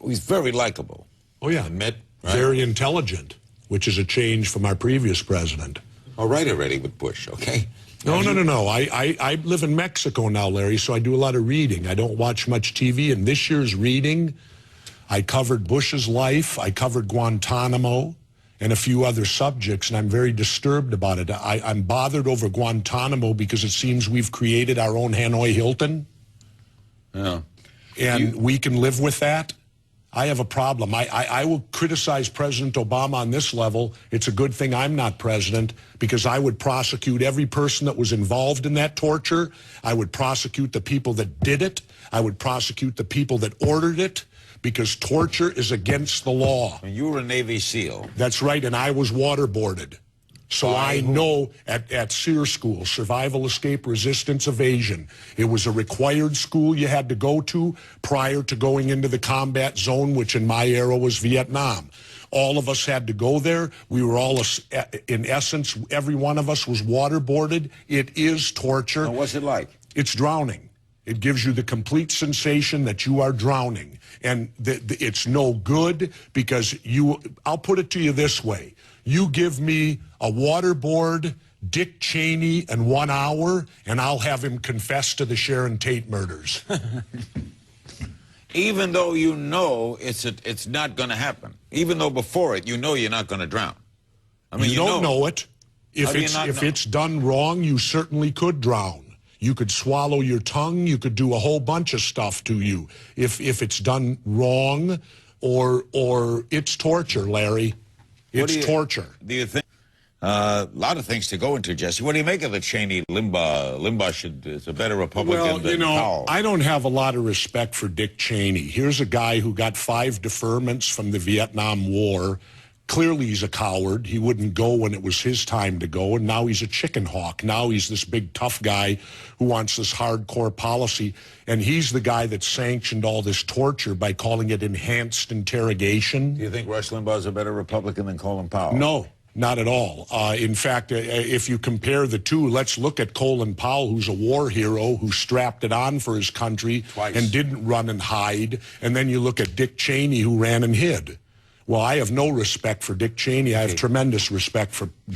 He's very likable. Oh, yeah. Admit, right? Very intelligent, which is a change from our previous president. All right already with Bush, okay? No. I live in Mexico now, Larry, so I do a lot of reading. I don't watch much TV, and this year's reading, I covered Bush's life, I covered Guantanamo, and a few other subjects, and I'm very disturbed about it. I'm bothered over Guantanamo because it seems we've created our own Hanoi Hilton. Yeah. And we can live with that. I have a problem. I will criticize President Obama on this level. It's a good thing I'm not president, because I would prosecute every person that was involved in that torture. I would prosecute the people that did it. I would prosecute the people that ordered it, because torture is against the law. And you were a Navy SEAL. That's right, and I was waterboarded. So I know at SEER school, Survival, Escape, Resistance, Evasion, it was a required school you had to go to prior to going into the combat zone, which in my era was Vietnam. All of us had to go there. We were all, in essence, every one of us was waterboarded. It is torture. And what's it like? It's drowning. It gives you the complete sensation that you are drowning. And it's no good, because I'll put it to you this way. You give me a waterboard, Dick Cheney, in 1 hour, and I'll have him confess to the Sharon Tate murders. Even though you know it's not going to happen. Even though before it, you know you're not going to drown. I mean, you don't know it. If it's done wrong, you certainly could drown. You could swallow your tongue. You could do a whole bunch of stuff to you if it's done wrong, or it's torture, Larry. It's torture. Do you think a lot of things to go into, Jesse? What do you make of the Cheney Limbaugh? Limbaugh is a better Republican than Powell. I don't have a lot of respect for Dick Cheney. Here's a guy who got 5 deferments from the Vietnam War. Clearly he's a coward. He wouldn't go when it was his time to go, and now he's a chicken hawk. Now he's this big tough guy who wants this hardcore policy, and he's the guy that sanctioned all this torture by calling it enhanced interrogation. Do you think Rush Limbaugh is a better Republican than Colin Powell? No, not at all. In fact, if you compare the two, let's look at Colin Powell, who's a war hero, who strapped it on for his country Twice. And didn't run and hide, and then you look at Dick Cheney, who ran and hid. Well, I have no respect for Dick Cheney. I have tremendous respect for